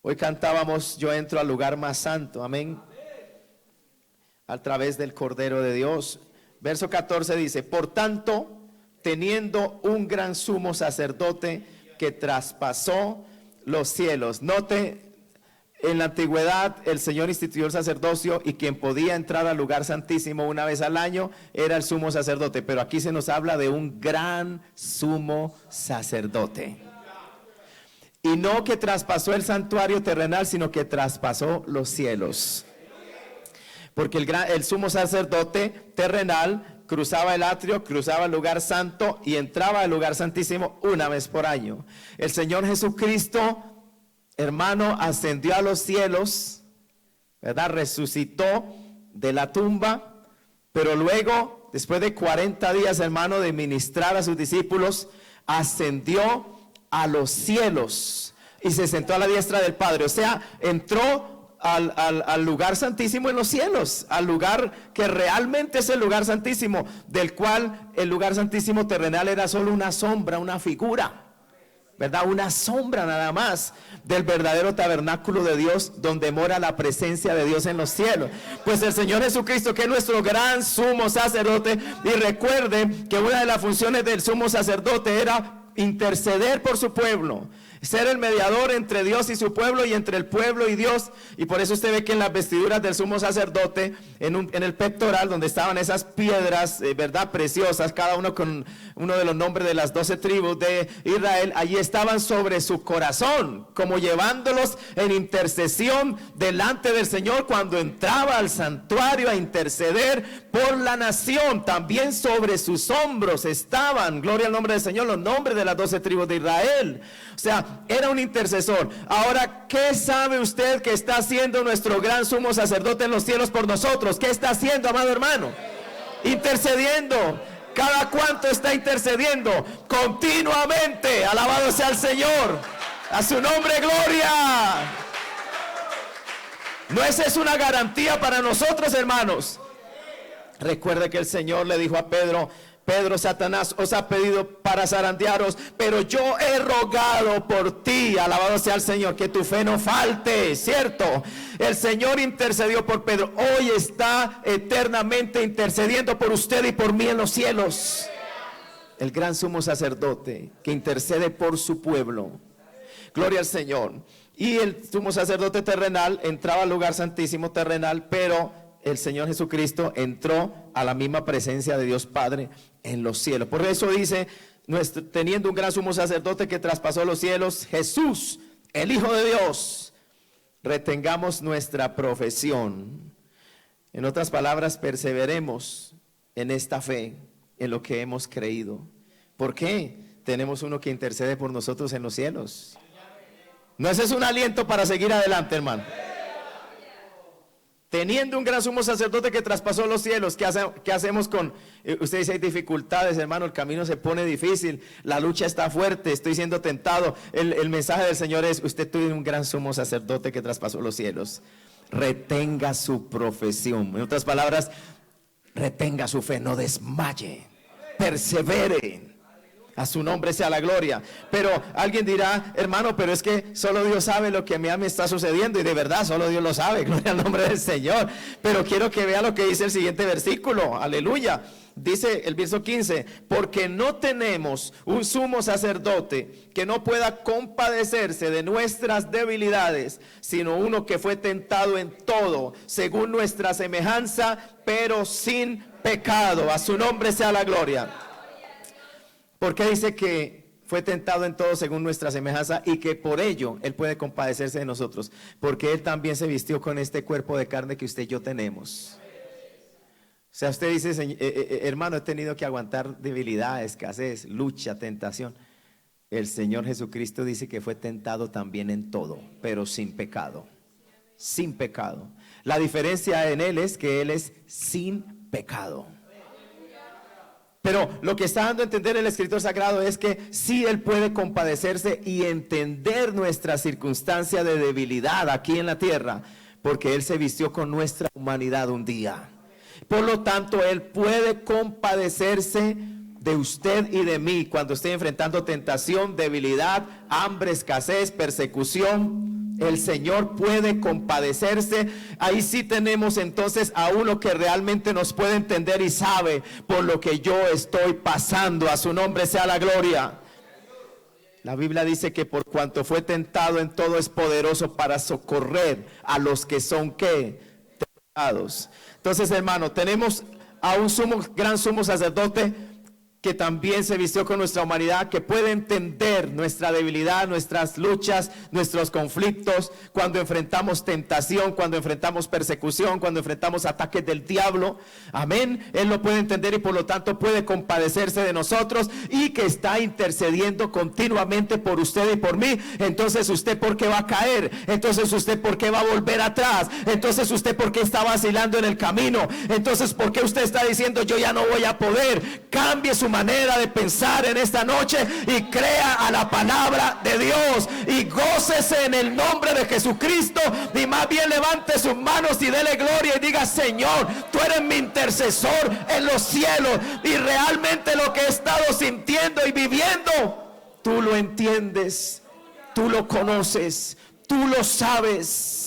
Hoy cantábamos, yo entro al lugar más santo, amén, a través del Cordero de Dios. Verso 14 dice, por tanto, teniendo un gran sumo sacerdote que traspasó los cielos. Note En la antigüedad el Señor instituyó el sacerdocio y quien podía entrar al lugar santísimo una vez al año era el sumo sacerdote, pero aquí se nos habla de un gran sumo sacerdote. Y no que traspasó el santuario terrenal, sino que traspasó los cielos. Porque el sumo sacerdote terrenal cruzaba el atrio, cruzaba el lugar santo y entraba al lugar santísimo una vez por año. El Señor Jesucristo, hermano, ascendió a los cielos, ¿verdad? Resucitó de la tumba, pero luego, después de 40 días, hermano, de ministrar a sus discípulos, ascendió a los cielos y se sentó a la diestra del Padre. O sea, entró al lugar santísimo en los cielos, al lugar que realmente es el lugar santísimo, del cual el lugar santísimo terrenal era solo una sombra, una figura, ¿verdad? Una sombra nada más del verdadero tabernáculo de Dios, donde mora la presencia de Dios en los cielos. Pues el Señor Jesucristo, que es nuestro gran sumo sacerdote, y recuerde que una de las funciones del sumo sacerdote era interceder por su pueblo, ser el mediador entre Dios y su pueblo y entre el pueblo y Dios. Y por eso usted ve que en las vestiduras del sumo sacerdote, en el pectoral donde estaban esas piedras, verdad, preciosas, cada uno con uno de los nombres de las 12 tribus de Israel, allí estaban sobre su corazón, como llevándolos en intercesión delante del Señor cuando entraba al santuario a interceder por la nación. También sobre sus hombros estaban, gloria al nombre del Señor, los nombres de las 12 tribus de Israel. O sea, era un intercesor. Ahora, ¿qué sabe usted que está haciendo nuestro gran sumo sacerdote en los cielos por nosotros? ¿Qué está haciendo, amado hermano? Intercediendo. ¿Cada cuánto está intercediendo? Continuamente. Alabado sea el Señor. A su nombre, gloria. ¿No esa es una garantía para nosotros, hermanos? Recuerde que el Señor le dijo a Pedro: Pedro, Satanás os ha pedido para zarandearos, pero yo he rogado por ti, alabado sea el Señor, que tu fe no falte, ¿cierto? El Señor intercedió por Pedro, hoy está eternamente intercediendo por usted y por mí en los cielos. El gran sumo sacerdote que intercede por su pueblo. Gloria al Señor. Y el sumo sacerdote terrenal entraba al lugar santísimo terrenal, pero el Señor Jesucristo entró a la misma presencia de Dios Padre en los cielos. Por eso dice, teniendo un gran sumo sacerdote que traspasó los cielos, Jesús, el Hijo de Dios, retengamos nuestra profesión. En otras palabras, perseveremos en esta fe, en lo que hemos creído. ¿Por qué? Tenemos uno que intercede por nosotros en los cielos. ¿No ese es un aliento para seguir adelante, hermano? Teniendo un gran sumo sacerdote que traspasó los cielos, ¿qué hacemos con? Usted dice, hay dificultades, hermano, el camino se pone difícil, la lucha está fuerte, estoy siendo tentado. El mensaje del Señor es, usted tiene un gran sumo sacerdote que traspasó los cielos. Retenga su profesión. En otras palabras, retenga su fe, no desmaye, persevere. A su nombre sea la gloria. Pero alguien dirá, hermano, pero es que solo Dios sabe lo que a mí me está sucediendo. Y de verdad, solo Dios lo sabe, gloria al nombre del Señor. Pero quiero que vea lo que dice el siguiente versículo, aleluya. Dice el verso 15, porque no tenemos un sumo sacerdote que no pueda compadecerse de nuestras debilidades, sino uno que fue tentado en todo, según nuestra semejanza, pero sin pecado. A su nombre sea la gloria. ¿Por qué dice que fue tentado en todo según nuestra semejanza y que por ello Él puede compadecerse de nosotros? Porque Él también se vistió con este cuerpo de carne que usted y yo tenemos. O sea, usted dice, hermano, he tenido que aguantar debilidad, escasez, lucha, tentación. El Señor Jesucristo dice que fue tentado también en todo, pero sin pecado. Sin pecado. La diferencia en Él es que Él es sin pecado. Pero lo que está dando a entender el escritor sagrado es que sí Él puede compadecerse y entender nuestra circunstancia de debilidad aquí en la tierra, porque Él se vistió con nuestra humanidad un día. Por lo tanto, Él puede compadecerse de usted y de mí cuando esté enfrentando tentación, debilidad, hambre, escasez, persecución. El Señor puede compadecerse. Ahí sí tenemos entonces a uno que realmente nos puede entender y sabe por lo que yo estoy pasando. A su nombre sea la gloria. La Biblia dice que por cuanto fue tentado en todo es poderoso para socorrer a los que son ¿qué? Tentados. Entonces, hermano, tenemos a un gran sumo sacerdote que también se vistió con nuestra humanidad, que puede entender nuestra debilidad, nuestras luchas, nuestros conflictos, cuando enfrentamos tentación, cuando enfrentamos persecución, cuando enfrentamos ataques del diablo. Amén. Él lo puede entender y por lo tanto puede compadecerse de nosotros, y que está intercediendo continuamente por usted y por mí. Entonces, ¿usted por qué va a caer? Entonces, ¿usted por qué va a volver atrás? Entonces, ¿usted por qué está vacilando en el camino? Entonces, ¿por qué usted está diciendo yo ya no voy a poder? Cambie su manera de pensar en esta noche y crea a la palabra de Dios y gócese en el nombre de Jesucristo, y más bien levante sus manos y dele gloria y diga: Señor, tú eres mi intercesor en los cielos, y realmente lo que he estado sintiendo y viviendo, tú lo entiendes, tú lo conoces, tú lo sabes.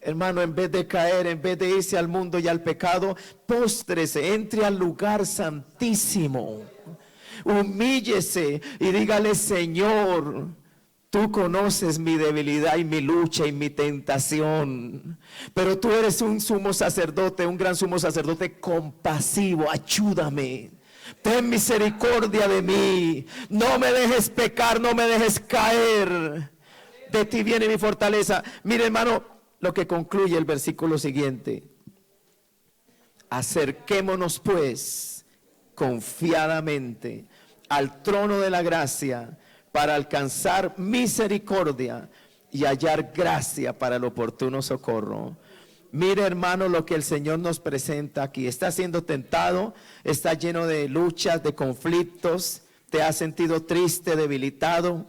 Hermano, en vez de caer, en vez de irse al mundo y al pecado, póstrese, entre al lugar santísimo, humíllese y dígale: Señor, tú conoces mi debilidad y mi lucha y mi tentación, pero tú eres un sumo sacerdote, un gran sumo sacerdote compasivo. Ayúdame, ten misericordia de mí, no me dejes pecar, no me dejes caer. De ti viene mi fortaleza. Mire, hermano, lo que concluye el versículo siguiente: acerquémonos pues confiadamente al trono de la gracia para alcanzar misericordia y hallar gracia para el oportuno socorro. Mire, hermano, lo que el Señor nos presenta aquí. Está siendo tentado, está lleno de luchas, de conflictos, te has sentido triste, debilitado,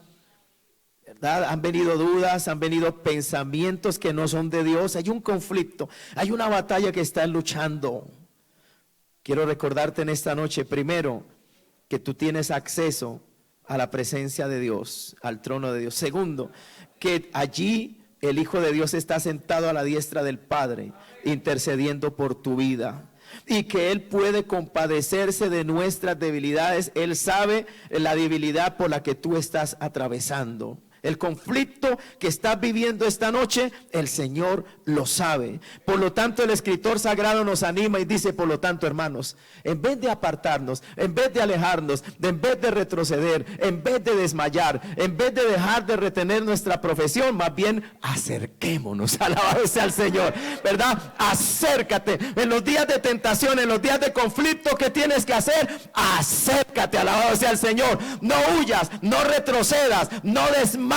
¿verdad? Han venido dudas, han venido pensamientos que no son de Dios. Hay un conflicto, hay una batalla que estás luchando. Quiero recordarte en esta noche, primero, que tú tienes acceso a la presencia de Dios, al trono de Dios. Segundo, que allí el Hijo de Dios está sentado a la diestra del Padre, intercediendo por tu vida, y que Él puede compadecerse de nuestras debilidades. Él sabe la debilidad por la que tú estás atravesando. El conflicto que estás viviendo esta noche, el Señor lo sabe. Por lo tanto, el escritor sagrado nos anima y dice: por lo tanto, hermanos, en vez de apartarnos, en vez de alejarnos, en vez de retroceder, en vez de desmayar, en vez de dejar de retener nuestra profesión, más bien acerquémonos. Alabado sea el Señor, ¿verdad? Acércate. En los días de tentación, en los días de conflicto, ¿qué tienes que hacer? Acércate. Alabado sea el Señor. No huyas, no retrocedas, no desmayes.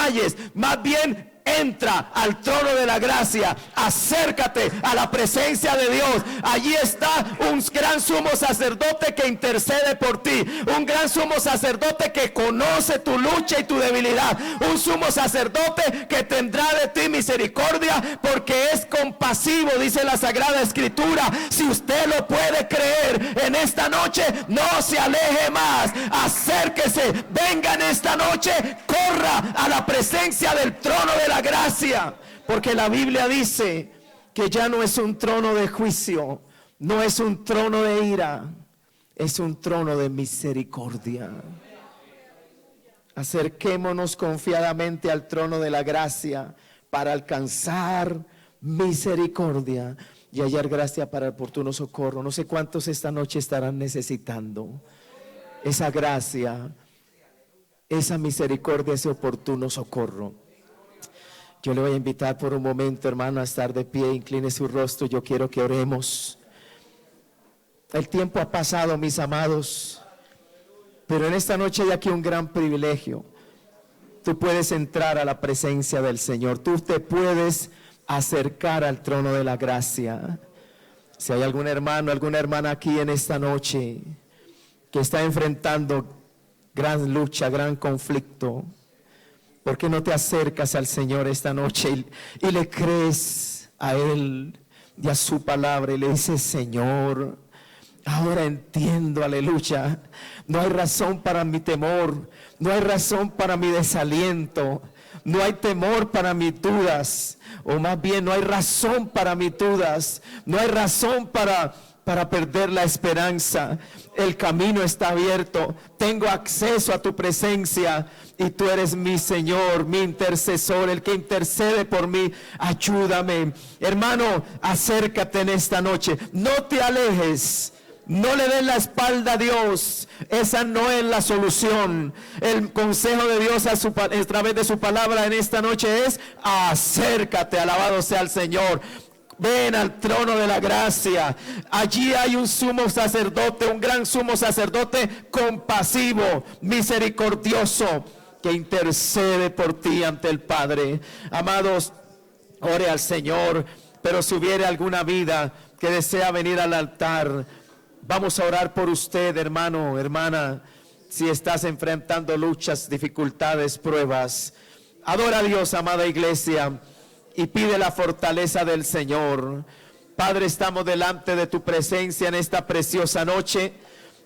Más bien entra al trono de la gracia, acércate a la presencia de Dios. Allí está un gran sumo sacerdote que intercede por ti, un gran sumo sacerdote que conoce tu lucha y tu debilidad, un sumo sacerdote que tendrá de ti misericordia porque es compasivo, dice la Sagrada Escritura. Si usted lo puede creer en esta noche, no se aleje más, acérquese, venga en esta noche, corra a la presencia del trono de la gracia, porque la Biblia dice que ya no es un trono de juicio, no es un trono de ira, es un trono de misericordia. Acerquémonos confiadamente al trono de la gracia para alcanzar misericordia y hallar gracia para el oportuno socorro. No sé cuántos esta noche estarán necesitando esa gracia, esa misericordia, ese oportuno socorro. Yo le voy a invitar por un momento, hermano, a estar de pie. Incline su rostro. Yo quiero que oremos. El tiempo ha pasado, mis amados, pero en esta noche hay aquí un gran privilegio. Tú puedes entrar a la presencia del Señor. Tú te puedes acercar al trono de la gracia. Si hay algún hermano, alguna hermana aquí en esta noche que está enfrentando gran lucha, gran conflicto, ¿por qué no te acercas al Señor esta noche y le crees a Él y a su palabra y le dices: Señor, ahora entiendo, aleluya, no hay razón para mi temor, no hay razón para mi desaliento, no hay temor para mis dudas, o más bien no hay razón para mis dudas, no hay razón para perder la esperanza. el camino está abierto, tengo acceso a tu presencia y tú eres mi Señor, mi intercesor, el que intercede por mí. Ayúdame, hermano, acércate en esta noche, no te alejes. No le des la espalda a Dios. Esa no es la solución. El consejo de Dios a través de su palabra en esta noche es: acércate, alabado sea el Señor. Ven al trono de la gracia. Allí hay un sumo sacerdote, un gran sumo sacerdote compasivo, misericordioso, que intercede por ti ante el Padre. Amados, ore al Señor. Pero si hubiere alguna vida que desea venir al altar, vamos a orar por usted, hermano, hermana. Si estás enfrentando luchas, dificultades, pruebas, adora a Dios, amada iglesia, y pide la fortaleza del Señor. Padre, estamos delante de tu presencia en esta preciosa noche.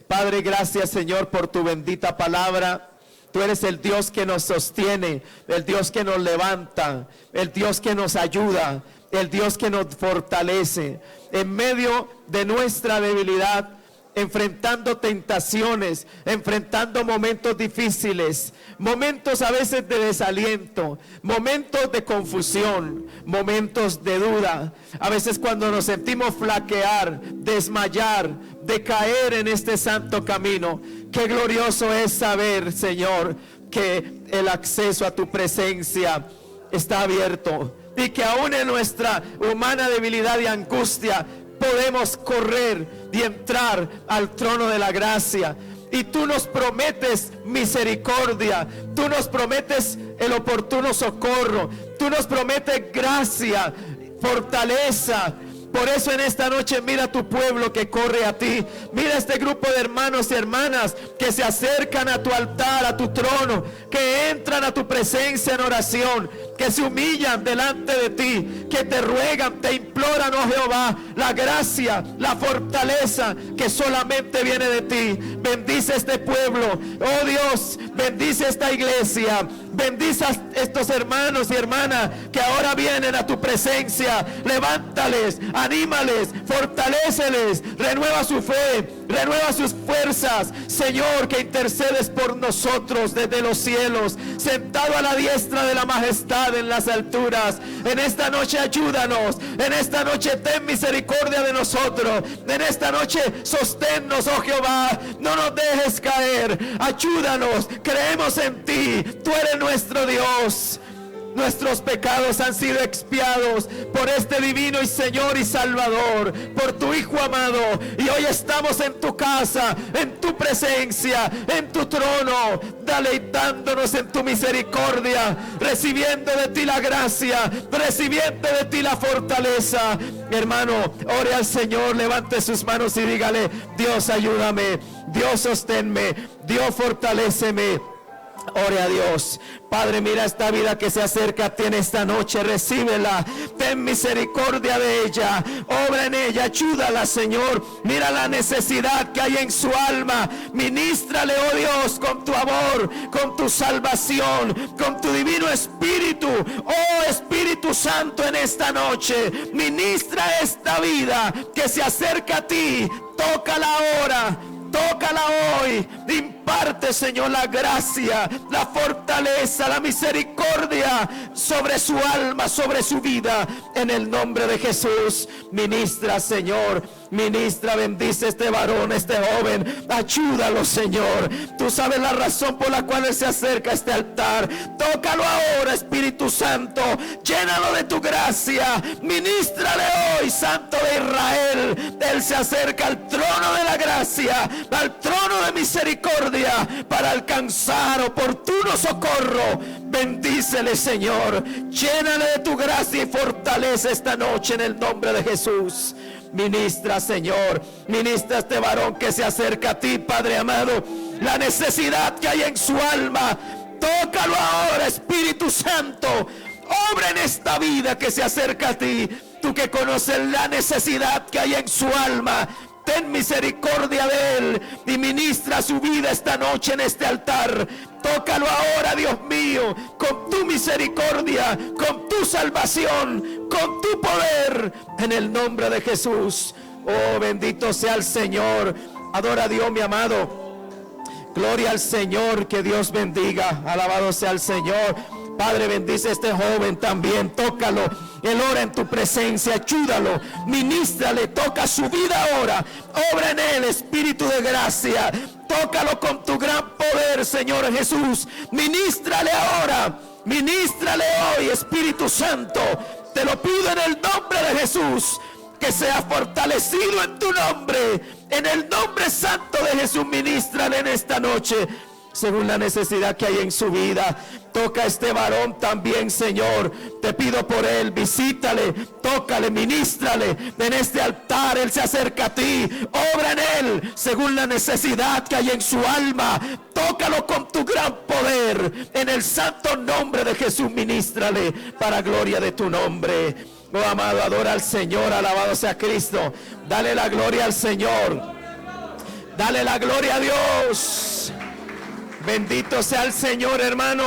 Padre, gracias, Señor, por tu bendita palabra. Tú eres el Dios que nos sostiene, el Dios que nos levanta, el Dios que nos ayuda, el Dios que nos fortalece en medio de nuestra debilidad, enfrentando tentaciones, enfrentando momentos difíciles, momentos a veces de desaliento, momentos de confusión, momentos de duda. A veces cuando nos sentimos flaquear, desmayar, decaer en este santo camino, qué glorioso es saber, Señor, que el acceso a tu presencia está abierto. Y que aún en nuestra humana debilidad y angustia podemos correr y entrar al trono de la gracia. Y tú nos prometes misericordia, tú nos prometes el oportuno socorro, tú nos prometes gracia, fortaleza. Por eso en esta noche mira a tu pueblo que corre a ti. Mira este grupo de hermanos y hermanas que se acercan a tu altar, a tu trono, que entran a tu presencia en oración, que se humillan delante de ti, que te ruegan, te imploran, oh Jehová, la gracia, la fortaleza que solamente viene de ti. Bendice este pueblo, oh Dios, bendice esta iglesia, bendice a estos hermanos y hermanas que ahora vienen a tu presencia. Levántales, anímales, fortaléceles, renueva su fe, renueva sus fuerzas. Señor, que intercedes por nosotros desde los cielos, sentado a la diestra de la majestad en las alturas. En esta noche ayúdanos, en esta noche ten misericordia de nosotros, en esta noche sosténnos, oh Jehová, no nos dejes caer, ayúdanos, creemos en ti, tú eres nuestro Dios. Nuestros pecados han sido expiados por este divino y Señor y Salvador, por tu Hijo amado. Y hoy estamos en tu casa, en tu presencia, en tu trono, deleitándonos en tu misericordia, recibiendo de ti la gracia, recibiendo de ti la fortaleza. Hermano, ore al Señor, levante sus manos y dígale: Dios, ayúdame, Dios, sosténme, Dios, fortaléceme. Ore a Dios. Padre, mira esta vida que se acerca a ti en esta noche, recíbela, ten misericordia de ella, obra en ella, ayúdala, Señor. Mira la necesidad que hay en su alma, ministrale, oh Dios, con tu amor, con tu salvación, con tu divino Espíritu. Oh Espíritu Santo, en esta noche ministra esta vida que se acerca a ti, tócala ahora, tócala hoy, imparte, Señor, la gracia, la fortaleza, la misericordia sobre su alma, sobre su vida, en el nombre de Jesús. Ministra, Señor, ministra, bendice este varón, este joven, ayúdalo, Señor. Tú sabes la razón por la cual él se acerca a este altar. Tócalo ahora, Espíritu Santo, llénalo de tu gracia, ministrale hoy, Santo de Israel. Él se acerca al trono de la gracia, al trono de misericordia, para alcanzar oportuno socorro. Bendícele, Señor, llénale de tu gracia y fortalece esta noche en el nombre de Jesús. Ministra, Señor, ministra a este varón que se acerca a ti, Padre amado, la necesidad que hay en su alma. Tócalo ahora, Espíritu Santo, obra en esta vida que se acerca a ti. Tú que conoces la necesidad que hay en su alma, ten misericordia de él y ministra su vida esta noche en este altar. Tócalo ahora, Dios mío, con tu misericordia, con tu salvación, con tu poder, en el nombre de Jesús. Oh, bendito sea el Señor. Adora a Dios, mi amado. Gloria al Señor, que Dios bendiga. Alabado sea el Señor. Padre, bendice a este joven también. Tócalo. Él ora en tu presencia. Ayúdalo. Ministrale. Toca su vida ahora. Obra en él, Espíritu de gracia. Tócalo con tu gran poder, Señor Jesús. Ministrale ahora. Ministrale hoy, Espíritu Santo. Te lo pido en el nombre de Jesús. Que sea fortalecido en tu nombre. En el nombre santo de Jesús, ministrale en esta noche, según la necesidad que hay en su vida. Toca a este varón también, Señor. Te pido por él, visítale, tócale, ministrale. En este altar él se acerca a ti. Obra en él, según la necesidad que hay en su alma. Tócalo con tu gran poder. En el santo nombre de Jesús, ministrale para gloria de tu nombre. Oh, amado, adora al Señor, alabado sea Cristo. Dale la gloria al Señor. Dale la gloria a Dios. Bendito sea el Señor, hermano.